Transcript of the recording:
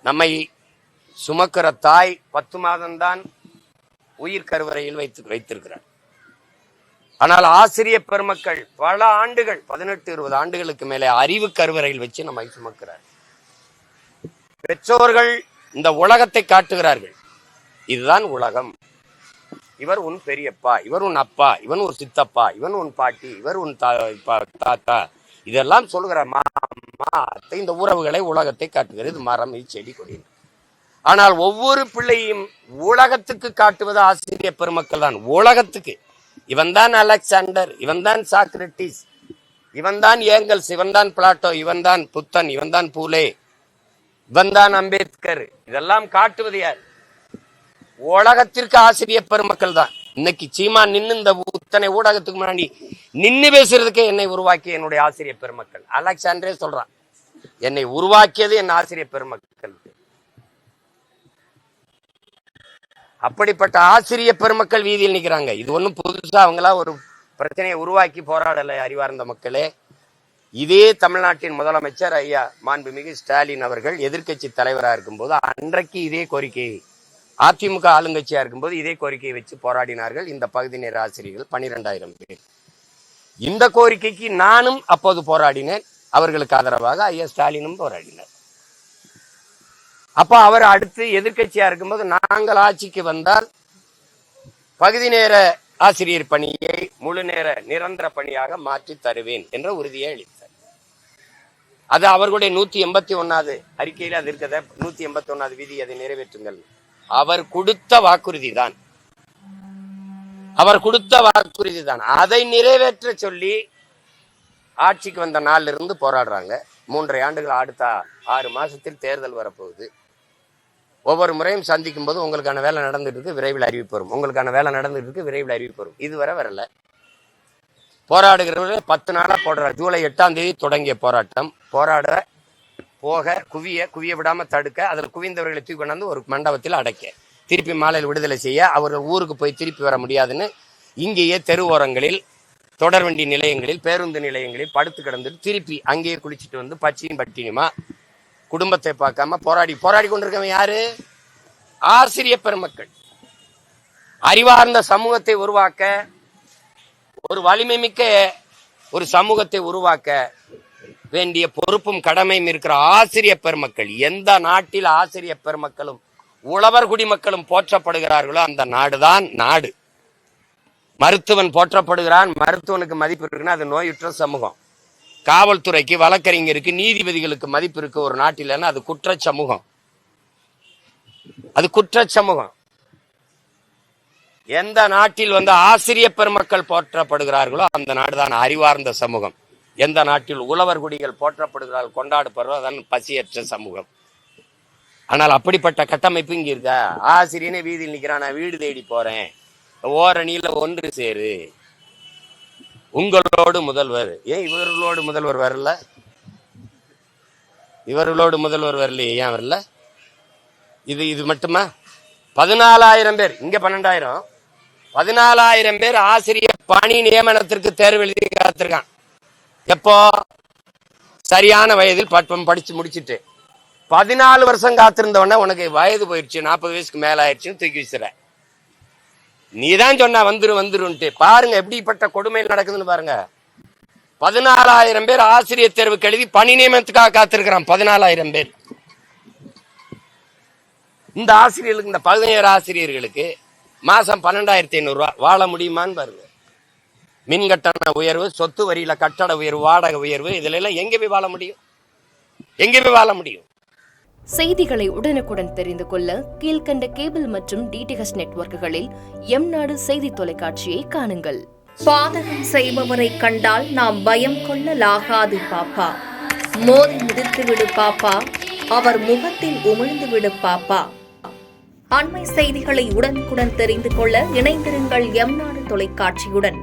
நம்மை சுமக்கிற தாய் 10 மாதம்தான் உயிர் கருவறையில் வைத்திருக்கிறார். ஆனால் ஆசிரியர் பெருமக்கள் பல ஆண்டுகள், 18-20 ஆண்டுகளுக்கு மேலே அறிவு கருவறையில் வச்சு நம்மை சுமக்கிறார். பெற்றோர்கள் இந்த உலகத்தை காட்டுகிறார்கள். இதுதான் உலகம். இவர் உன் பெரியப்பா, இவர் உன் அப்பா, இவன் ஒரு சித்தப்பா, இவன் உன் பாட்டி, இவர் உன் தாத்தா, இதெல்லாம் சொல்லுகிற இந்த உறவுகளை உலகத்தை காட்டுகிறது. மரம், செடி, கொடி. ஆனால் ஒவ்வொரு பிள்ளையும் உலகத்துக்கு காட்டுவது ஆசிரியர் பெருமக்கள் தான். உலகத்துக்கு இவன் தான் அலெக்சாண்டர், இவன் தான் சாக்ரட்டிஸ், இவன் தான் ஏங்கல்ஸ், இவன் தான் பிளாட்டோ, இவன் தான் புத்தன், இவன் தான் பூலே, இவன் தான் அம்பேத்கர். இதெல்லாம் காட்டுவது யார்? உலகத்திற்கு ஆசிரியர் பெருமக்கள் தான். இன்னைக்கு சீமா நின்று இந்த இத்தனை ஊடகத்துக்கு முன்னாடி நின்று பேசுறதுக்கே என்னை உருவாக்கிய என்னுடைய ஆசிரியர் பெருமக்கள். அலெக்சாண்டரே சொல்றான், என்னை உருவாக்கியது என் ஆசிரியர் பெருமக்கள். அப்படிப்பட்ட ஆசிரியர் பெருமக்கள் வீதியில் நிற்கிறாங்க. இது ஒன்றும் புதுசா அவங்களா ஒரு பிரச்சனையை உருவாக்கி போராடலை. அறிவார்ந்த மக்களே, இதே தமிழ்நாட்டின் முதலமைச்சர் ஐயா மாண்புமிகு ஸ்டாலின் அவர்கள் எதிர்கட்சி தலைவராக இருக்கும்போது அன்றைக்கு இதே கோரிக்கை, அதிமுக ஆளுங்கட்சியா இருக்கும்போது இதே கோரிக்கையை வச்சு போராடினார்கள் இந்த பகுதி நேர ஆசிரியர்கள் 12,000 பேர். இந்த கோரிக்கைக்கு நானும் அப்போது போராடினேன். அவர்களுக்கு ஆதரவாக ஐயா ஸ்டாலினும் போராடினார். அப்ப அவர் அடுத்து எதிர்கட்சியா இருக்கும்போது நாங்கள் ஆட்சிக்கு வந்தால் பகுதி நேர ஆசிரியர் பணியை முழு நேர நிரந்தர பணியாக மாற்றி தருவேன் என்ற உறுதியை அளித்தார். அது அவர்களுடைய 181வது அறிக்கையில் அது இருக்கிறத 181வது விதி, அதை நிறைவேற்றுங்கள். அவர் கொடுத்த வாக்குறுதி தான். அவர் கொடுத்த வாக்குறுதி தான். அதை நிறைவேற்ற சொல்லி ஆட்சிக்கு வந்த நாள்ல இருந்து போராடுறாங்க. 3.5 ஆண்டுகள், அடுத்த 6 மாசத்தில் தேர்தல் வரப்போகுது. ஒவ்வொரு முறையும் சந்திக்கும் போது உங்களுக்கான வேலை நடந்துட்டு இருக்கு, விரைவில் அறிவிப்பு வரும், உங்களுக்கான வேலை நடந்துட்டு இருக்கு, விரைவில் அறிவிப்பு வரும். இதுவரை வரல. போராடுகிறவர்கள் 10 நாளா போடுறார். ஜூலை 8ஆம் தேதி தொடங்கிய போராட்டம். போராட போக குவிய விடாம தடுக்க, அதில் குவிந்தவர்களை தூக்கி கொண்டாந்து ஒரு மண்டபத்தில் அடைக்க, திருப்பி மாலையில் விடுதலை செய்ய, அவர்கள் ஊருக்கு போய் திருப்பி வர முடியாதுன்னு இங்கேயே தெருவோரங்களில், தொடர்வண்டி நிலையங்களில், பேருந்து நிலையங்களில் படுத்து கிடந்துட்டு திருப்பி அங்கேயே குளிச்சுட்டு வந்து பச்சியும் பட்டினியுமா குடும்பத்தை பார்க்காம போராடி கொண்டிருக்கவன் யாரு? ஆசிரியர் பெருமக்கள். அறிவார்ந்த சமூகத்தை உருவாக்க, ஒரு வலிமை மிக்க ஒரு சமூகத்தை உருவாக்க வேண்டிய பொறுப்பும் கடமையும் இருக்கிற ஆசிரியர் பெருமக்கள். எந்த நாட்டில் ஆசிரியர் பெருமக்களும் உழவர் குடிமக்களும் போற்றப்படுகிறார்களோ அந்த நாடுதான் நாடு. மருத்துவன் போற்றப்படுகிறான், மருத்துவனுக்கு மதிப்பு இருக்குன்னா அது நோயுற்ற சமூகம். காவல்துறைக்கு, வழக்கறிஞருக்கு, நீதிபதிகளுக்கு மதிப்பு இருக்கு ஒரு நாட்டில், அது குற்ற சமூகம். அது குற்ற சமூகம். எந்த நாட்டில் ஆசிரியர் பெருமக்கள் போற்றப்படுகிறார்களோ அந்த நாடுதான் அறிவார்ந்த சமூகம். எந்த நாட்டில் உழவர் குடிகள் போற்றப்படுகிறார்கள், கொண்டாடப்படுறோம், அதான் பசியற்ற சமூகம். ஆனால் அப்படிப்பட்ட கட்டமைப்பு இங்க இருக்கா? ஆசிரியனே வீதியில் நிற்கிறான், நான் வீடு தேடி போறேன், ஓரணியில ஒன்று சேரு, உங்களோடு முதல்வர். ஏன் இவர்களோடு முதல்வர் வரல? இவர்களோடு முதல்வர் வரலையே, ஏன் வரல? இது மட்டுமா? 14,000 பேர், இங்க 12,000, 14,000 பேர் ஆசிரியர் பணி நியமனத்திற்கு தேர்வு எழுதி காத்திருக்கான். எப்போ? சரியான வயதில் படிச்சு முடிச்சுட்டு 14 வருஷம் காத்திருந்தவன உனக்கு வயது போயிடுச்சு, 40 வயசுக்கு மேல ஆயிடுச்சுன்னு தூக்கி வச்சுற. நீதான் சொன்ன வந்துருன்ட்டு. பாருங்க எப்படிப்பட்ட கொடுமையில் நடக்குதுன்னு பாருங்க. 14,000 பேர் ஆசிரியர் தேர்வுக்கு எழுதி பணி நியமனத்துக்காக காத்திருக்கிறான். 14,000 பேர். இந்த ஆசிரியர்களுக்கு, இந்த 17 ஆசிரியர்களுக்கு மாசம் 12,500 ரூபாய் வாழ முடியுமான்னு பாருங்க. மின் கட்டண உயர்வு, சொத்து வரியில கட்டட உயர்வு, வாடகை உயர்வு, இதுல எல்லாம் எங்க போய் வாழ முடியும்? எங்க போய் வாழ முடியும்? செய்திகளை உடனுக்குடன் தெரிந்து கொள்ள கீழ்கண்ட கேபிள் மற்றும் DTH நெட்வொர்க்குகளில் எம்நாடு செய்தி தொலைக்காட்சியை காணுங்கள். பாதகம் செய்பவரை கண்டால் நாம் பயம் கொள்ளலாகாது பாப்பா. மோதி மிதித்து விடு பாப்பா, அவர் முகத்தில் உமிழ்ந்து விடு பாப்பா. அண்மை செய்திகளை உடனுக்குடன் தெரிந்து கொள்ள இணைந்திருங்கள் எம்நாடு தொலைக்காட்சியுடன்.